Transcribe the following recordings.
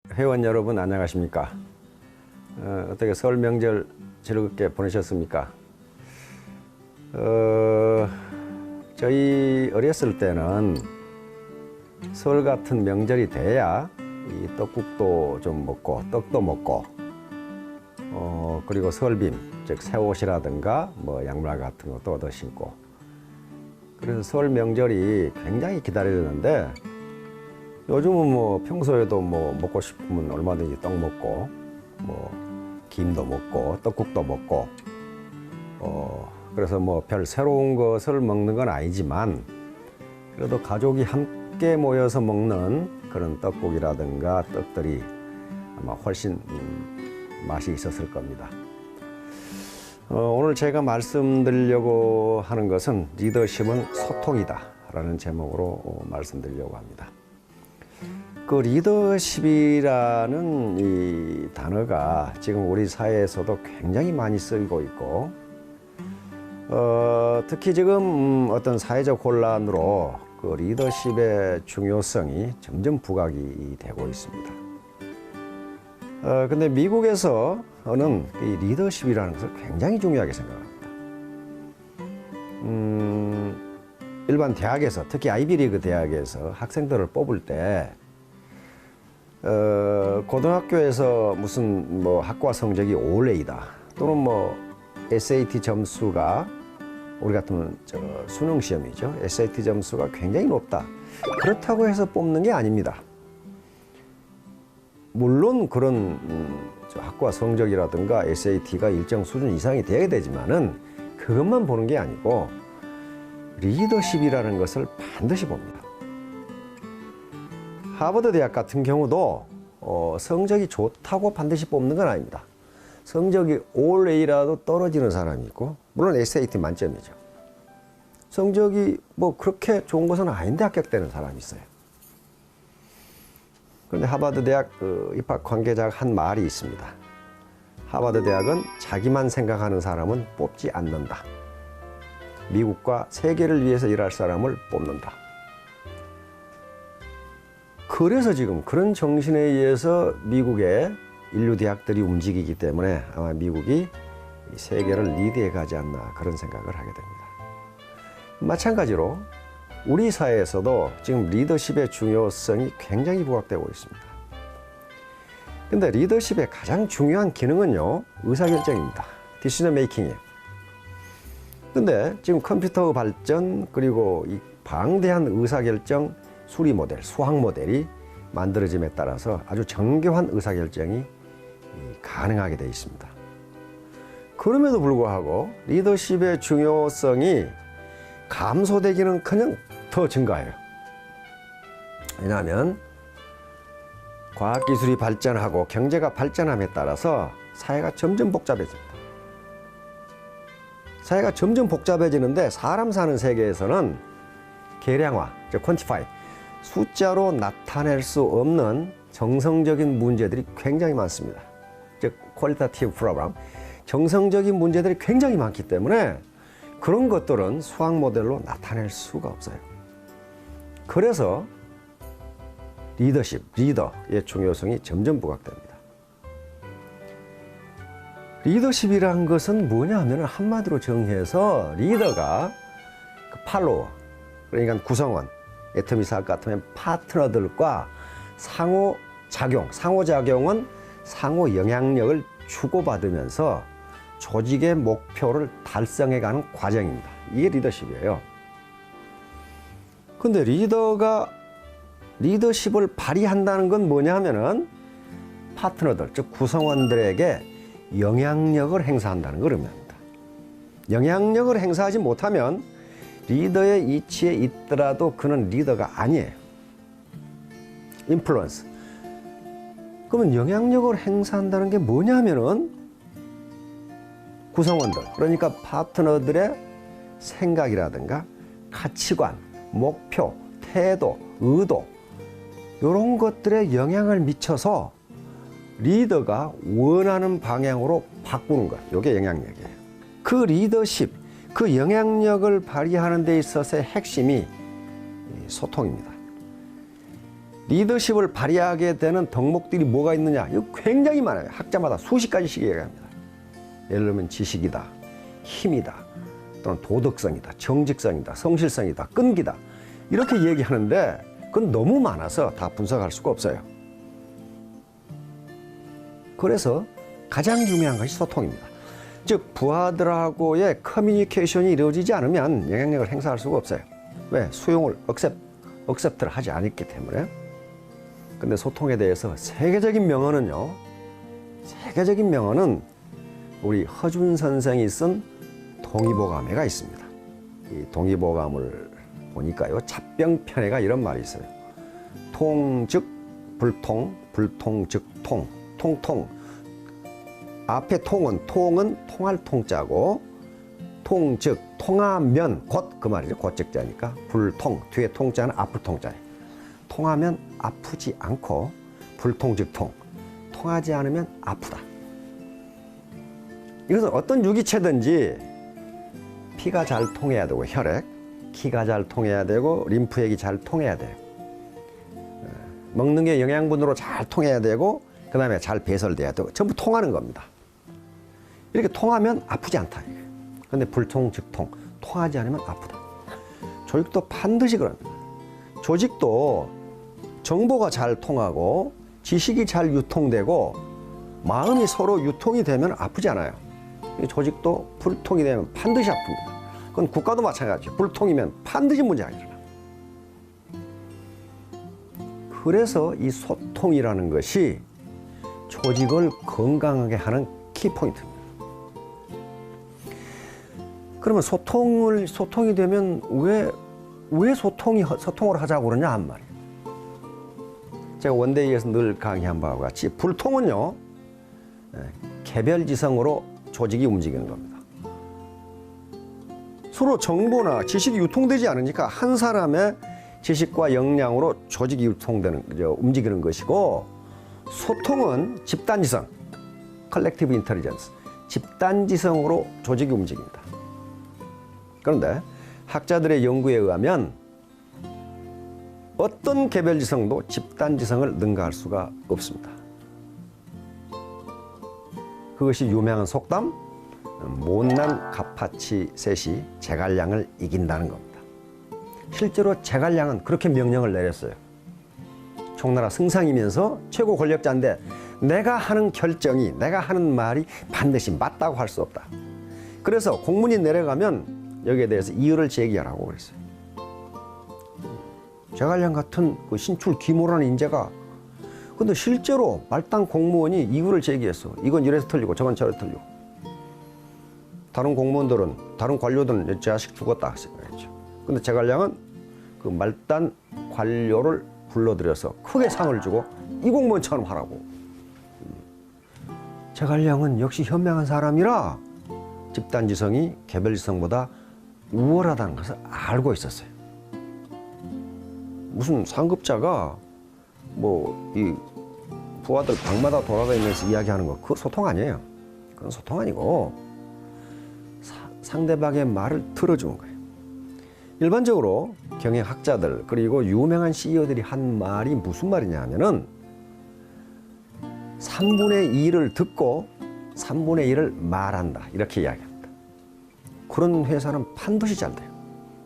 회원 여러분 안녕하십니까? 어떻게 설 명절 즐겁게 보내셨습니까? 저희 어렸을 때는 설 같은 명절이 돼야 이 떡국도 좀 먹고 떡도 먹고 그리고 설빔 즉 새옷이라든가 뭐 양말 같은 것도 얻어 신고 그래서 설 명절이 굉장히 기다려졌는데 요즘은 뭐 평소에도 뭐 먹고 싶으면 얼마든지 떡 먹고 뭐 김도 먹고 떡국도 먹고 그래서 뭐 별 새로운 것을 먹는 건 아니지만 그래도 가족이 함께 모여서 먹는 그런 떡국이라든가 떡들이 아마 훨씬 맛이 있었을 겁니다. 오늘 제가 말씀드리려고 하는 것은 리더십은 소통이다 라는 제목으로 말씀드리려고 합니다. 그 리더십이라는 이 단어가 지금 우리 사회에서도 굉장히 많이 쓰이고 있고 특히 지금 어떤 사회적 혼란으로 그 리더십의 중요성이 점점 부각이 되고 있습니다. 근데 미국에서는 이 리더십이라는 것을 굉장히 중요하게 생각합니다. 일반 대학에서 특히 아이비리그 대학에서 학생들을 뽑을 때 고등학교에서 무슨 뭐 학과 성적이 5A다 또는 뭐 SAT 점수가 우리 같으면 수능 시험이죠. SAT 점수가 굉장히 높다. 그렇다고 해서 뽑는 게 아닙니다. 물론 그런 학과 성적이라든가 SAT가 일정 수준 이상이 돼야 되지만은 그것만 보는 게 아니고 리더십이라는 것을 반드시 봅니다. 하버드 대학 같은 경우도 성적이 좋다고 반드시 뽑는 건 아닙니다. 성적이 올 A라도 떨어지는 사람이 있고 물론 SAT 만점이죠. 성적이 뭐 그렇게 좋은 것은 아닌데 합격되는 사람이 있어요. 그런데 하버드 대학 입학 관계자가 한 말이 있습니다. 하버드 대학은 자기만 생각하는 사람은 뽑지 않는다. 미국과 세계를 위해서 일할 사람을 뽑는다. 그래서 지금 그런 정신에 의해서 미국의 인류 대학들이 움직이기 때문에 아마 미국이 세계를 리드해 가지 않나 그런 생각을 하게 됩니다. 마찬가지로 우리 사회에서도 지금 리더십의 중요성이 굉장히 부각되고 있습니다. 근데 리더십의 가장 중요한 기능은요, 의사결정입니다. 디시전 메이킹이에요. 근데 지금 컴퓨터 발전 그리고 이 방대한 의사결정 수리 모델, 수학 모델이 만들어짐에 따라서 아주 정교한 의사결정이 가능하게 되어 있습니다. 그럼에도 불구하고 리더십의 중요성이 감소되기는커녕 더 증가해요. 왜냐하면 과학기술이 발전하고 경제가 발전함에 따라서 사회가 점점 복잡해집니다. 사회가 점점 복잡해지는데 사람 사는 세계에서는 계량화, 즉 퀀티파이, 숫자로 나타낼 수 없는 정성적인 문제들이 굉장히 많습니다. 즉 퀄리타티브 프로그램, 정성적인 문제들이 굉장히 많기 때문에 그런 것들은 수학 모델로 나타낼 수가 없어요. 그래서 리더십, 리더의 중요성이 점점 부각됩니다. 리더십이라는 것은 뭐냐 하면 한마디로 정의해서 리더가 그 팔로워, 그러니까 구성원, 애터미사학 같으면 파트너들과 상호작용은 상호 영향력을 주고받으면서 조직의 목표를 달성해가는 과정입니다. 이게 리더십이에요. 근데 리더가 리더십을 발휘한다는 건 뭐냐 하면은 파트너들, 즉 구성원들에게 영향력을 행사한다는 걸 의미합니다. 영향력을 행사하지 못하면 리더의 위치에 있더라도 그는 리더가 아니에요. 인플루언스. 그러면 영향력을 행사한다는 게 뭐냐면은 구성원들, 그러니까 파트너들의 생각이라든가 가치관, 목표, 태도, 의도 이런 것들에 영향을 미쳐서 리더가 원하는 방향으로 바꾸는 것. 이게 영향력이에요. 그 리더십, 그 영향력을 발휘하는 데 있어서의 핵심이 소통입니다. 리더십을 발휘하게 되는 덕목들이 뭐가 있느냐? 이거 굉장히 많아요. 학자마다 수십 가지씩 얘기합니다. 예를 들면 지식이다, 힘이다, 또는 도덕성이다, 정직성이다, 성실성이다, 끈기다. 이렇게 얘기하는데 그건 너무 많아서 다 분석할 수가 없어요. 그래서 가장 중요한 것이 소통입니다. 즉 부하들하고의 커뮤니케이션이 이루어지지 않으면 영향력을 행사할 수가 없어요. 왜? 수용을 억셉트를 하지 않았기 때문에. 근데 소통에 대해서 세계적인 명언은 우리 허준 선생이 쓴 동의보감에가 있습니다. 이 동의보감을 보니까요, 잡병편에가 이런 말이 있어요. 통 즉 불통, 불통 즉 통, 통통. 앞에 통은 통할 통자고, 통 즉 통하면 곧 그 말이죠. 곧즉자니까. 불통, 뒤에 통자는 아플 통자예요. 통하면 아프지 않고, 불통 즉 통. 통하지 않으면 아프다. 이것은 어떤 유기체든지 피가 잘 통해야 되고, 혈액, 기가 잘 통해야 되고, 림프액이 잘 통해야 돼요. 먹는 게 영양분으로 잘 통해야 되고, 그 다음에 잘 배설돼야 되고, 전부 통하는 겁니다. 이렇게 통하면 아프지 않다. 그런데 불통 즉 통, 통하지 않으면 아프다. 조직도 반드시 그럽니다. 조직도 정보가 잘 통하고, 지식이 잘 유통되고, 마음이 서로 유통이 되면 아프지 않아요. 조직도 불통이 되면 반드시 아픕니다. 그건 국가도 마찬가지죠. 불통이면 반드시 문제가 일어나. 그래서 이 소통이라는 것이 조직을 건강하게 하는 키포인트입니다. 그러면 소통이 되면 왜 소통을 하자고 그러냐 한 말이에요. 제가 원데이에서 늘 강의한 바와 같이 불통은요, 개별지성으로 조직이 움직이는 겁니다. 서로 정보나 지식이 유통되지 않으니까 한 사람의 지식과 역량으로 조직이 움직이는 것이고, 소통은 집단지성, 컬렉티브 인텔리전스, 집단지성으로 조직이 움직입니다. 그런데 학자들의 연구에 의하면 어떤 개별지성도 집단지성을 능가할 수가 없습니다. 그것이 유명한 속담, 못난 갓파치 셋이 제갈량을 이긴다는 겁니다. 실제로 제갈량은 그렇게 명령을 내렸어요. 총나라 승상이면서 최고 권력자인데 내가 하는 결정이, 내가 하는 말이 반드시 맞다고 할 수 없다. 그래서 공문이 내려가면 여기에 대해서 이의를 제기하라고 그랬어요. 제갈량 같은 그 신출 기모라는 인재가, 근데 실제로 말단 공무원이 이의를 제기했어. 이건 이래서 틀리고 저건 저래서 틀리고. 다른 공무원들은, 다른 관료들은 제 자식 죽었다 생각했죠. 근데 제갈량은 그 말단 관료를 불러들여서 크게 상을 주고 이 공무원처럼 하라고. 제갈량은 역시 현명한 사람이라 집단지성이 개별지성보다 우월하다는 것을 알고 있었어요. 무슨 상급자가 이 부하들 방마다 돌아다니면서 이야기하는 거, 그거 소통 아니에요. 그건 소통 아니고 상대방의 말을 들어주는 거예요. 일반적으로 경영학자들 그리고 유명한 CEO들이 한 말이 무슨 말이냐 하면은 3분의 2를 듣고 3분의 1을 말한다, 이렇게 이야기합니다. 그런 회사는 반드시 잘 돼요.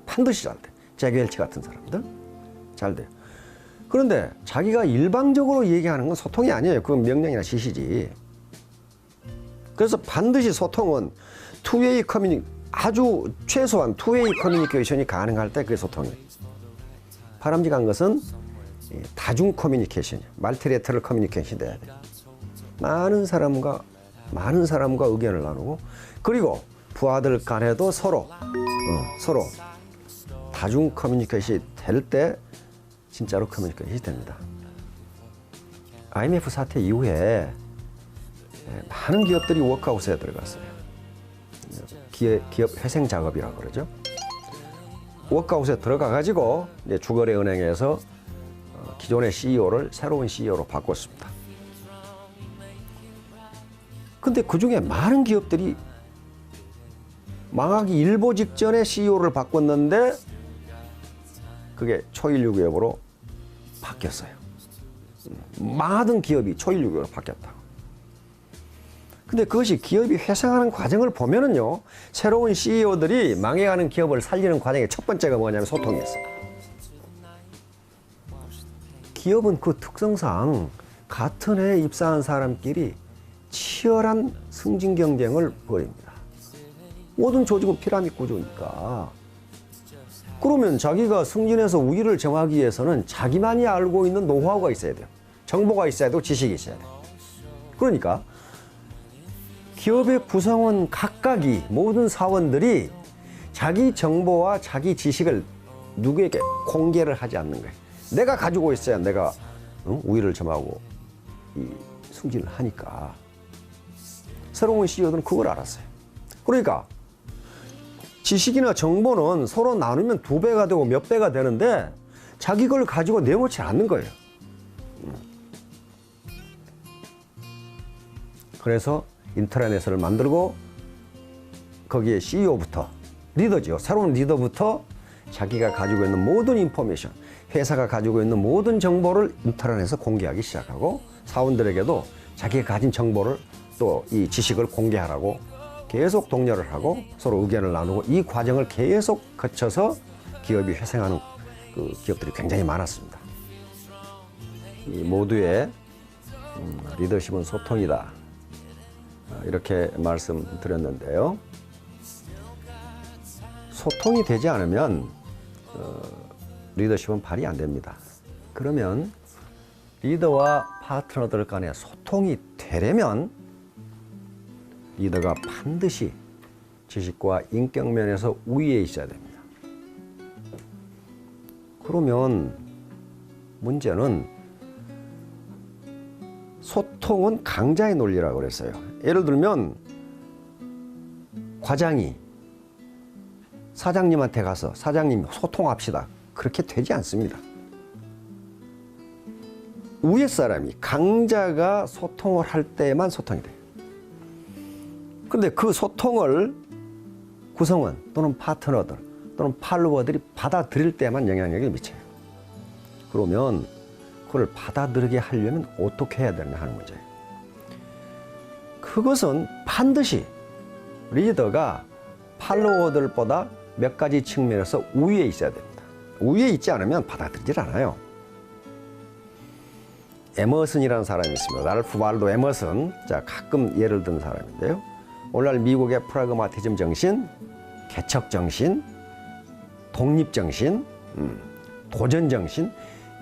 반드시 잘 돼. 재계일치 같은 사람들 잘 돼요. 그런데 자기가 일방적으로 얘기하는 건 소통이 아니에요. 그건 명령이나 지시지. 그래서 반드시 소통은 투웨이 아주 최소한 투웨이 커뮤니케이션이 가능할 때 그게 소통이에요. 바람직한 것은 다중 커뮤니케이션이에요. 말티레터럴 커뮤니케이션이 돼야 돼요. 많은 사람과 의견을 나누고, 그리고 부하들 간에도 서로 다중 커뮤니케이션이 될 때 진짜로 커뮤니케이션이 됩니다. IMF 사태 이후에 많은 기업들이 워크아웃에 들어갔어요. 기업 회생 작업이라고 그러죠. 워크아웃에 들어가가지고 이제 주거래은행에서 기존의 CEO를 새로운 CEO로 바꿨습니다. 근데 그 중에 많은 기업들이 망하기 일보 직전에 CEO를 바꿨는데 그게 초일류 기업으로 바뀌었어요. 많은 기업이 초일류교로 바뀌었다. 근데 그것이 기업이 회생하는 과정을 보면은요, 새로운 CEO들이 망해가는 기업을 살리는 과정의 첫 번째가 뭐냐면 소통이었어. 기업은 그 특성상 같은 해에 입사한 사람끼리 치열한 승진 경쟁을 벌입니다. 모든 조직은 피라미드 구조니까. 그러면 자기가 승진해서 우위를 정하기 위해서는 자기만이 알고 있는 노하우가 있어야 돼요. 정보가 있어야 되고 지식이 있어야 돼요. 그러니까 기업의 구성원 각각이, 모든 사원들이 자기 정보와 자기 지식을 누구에게 공개를 하지 않는 거예요. 내가 가지고 있어야 내가 우위를 점하고 승진을 하니까. 새로운 CEO들은 그걸 알았어요. 그러니까 지식이나 정보는 서로 나누면 2배가 되고 몇 배가 되는데 자기 걸 가지고 내놓지 않는 거예요. 그래서 인트라넷을 만들고 거기에 CEO부터, 리더죠. 새로운 리더부터 자기가 가지고 있는 모든 인포메이션, 회사가 가지고 있는 모든 정보를 인트라넷에서 공개하기 시작하고, 사원들에게도 자기가 가진 정보를 또 이 지식을 공개하라고 계속 독려를 하고 서로 의견을 나누고, 이 과정을 계속 거쳐서 기업이 회생하는 그 기업들이 굉장히 많았습니다. 이 모두의 리더십은 소통이다, 이렇게 말씀드렸는데요. 소통이 되지 않으면 리더십은 발휘 안 됩니다. 그러면 리더와 파트너들 간의 소통이 되려면 리더가 반드시 지식과 인격 면에서 우위에 있어야 됩니다. 그러면 문제는 소통은 강자의 논리라고 그랬어요. 예를 들면 과장이 사장님한테 가서 사장님 소통합시다, 그렇게 되지 않습니다. 위에 사람이, 강자가 소통을 할 때만 소통이 돼요. 그런데 그 소통을 구성원 또는 파트너들 또는 팔로워들이 받아들일 때만 영향력을 미쳐요. 그러면 그걸 받아들이게 하려면 어떻게 해야 되나 하는 문제예요. 그것은 반드시 리더가 팔로워들보다 몇 가지 측면에서 우위에 있어야 됩니다. 우위에 있지 않으면 받아들이질 않아요. 에머슨이라는 사람이 있습니다. 랄프 waldo 에머슨. 자, 가끔 예를 든 사람인데요. 오늘날 미국의 프라그마티즘 정신, 개척 정신, 독립 정신, 도전 정신,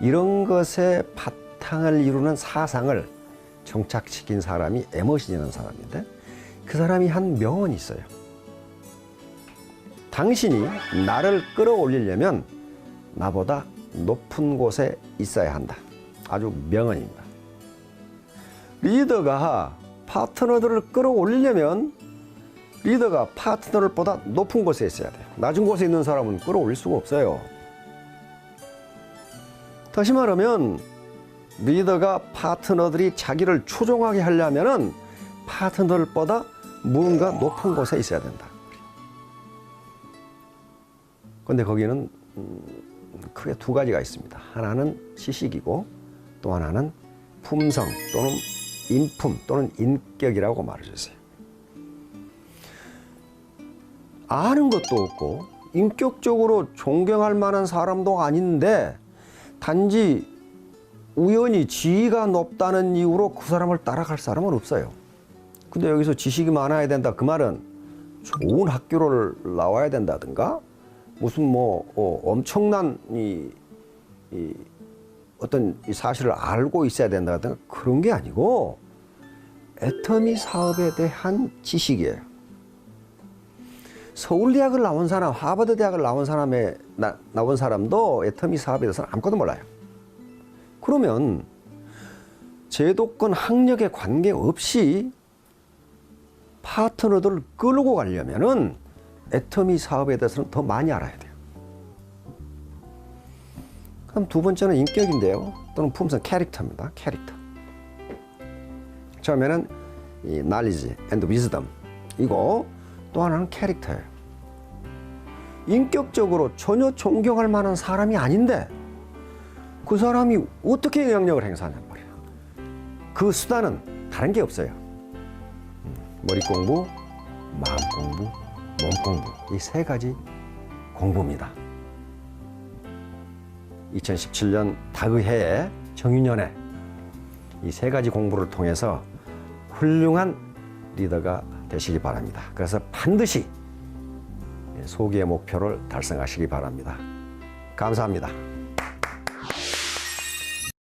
이런 것의 바탕을 이루는 사상을 정착시킨 사람이 에머슨이라는 사람인데, 그 사람이 한 명언이 있어요. 당신이 나를 끌어올리려면 나보다 높은 곳에 있어야 한다. 아주 명언입니다. 리더가 파트너들을 끌어올리려면 리더가 파트너들보다 높은 곳에 있어야 돼요. 낮은 곳에 있는 사람은 끌어올릴 수가 없어요. 다시 말하면 리더가 파트너들이 자기를 추종하게 하려면은 파트너들보다 무언가 높은 곳에 있어야 된다. 그런데 거기는 크게 2가지가 있습니다. 하나는 지식이고 또 하나는 품성 또는 인품 또는 인격이라고 말해줬어요. 아는 것도 없고 인격적으로 존경할 만한 사람도 아닌데 단지 우연히 지위가 높다는 이유로 그 사람을 따라갈 사람은 없어요. 근데 여기서 지식이 많아야 된다, 그 말은 좋은 학교를 나와야 된다든가 무슨 엄청난 어떤 이 사실을 알고 있어야 된다든가 그런 게 아니고 애터미 사업에 대한 지식이에요. 서울대학을 나온 사람, 하버드 대학을 나온 사람도 애터미 사업에 대해서는 아무것도 몰라요. 그러면 제도권 학력에 관계없이 파트너들을 끌고 가려면은 애터미 사업에 대해서는 더 많이 알아야 돼요. 그럼 2번째는 인격인데요. 또는 품성, 캐릭터입니다. 캐릭터. 처음에는 이 knowledge and wisdom 이거, 또 하나는 캐릭터예요. 인격적으로 전혀 존경할 만한 사람이 아닌데 그 사람이 어떻게 영향력을 행사하냔 말이에요. 그 수단은 다른 게 없어요. 머리 공부, 마음 공부, 몸 공부, 이 세 가지 공부입니다. 2017년 닭의 정유년에 이 세 가지 공부를 통해서 훌륭한 리더가 되시기 바랍니다. 그래서 반드시 소기의 목표를 달성하시기 바랍니다. 감사합니다.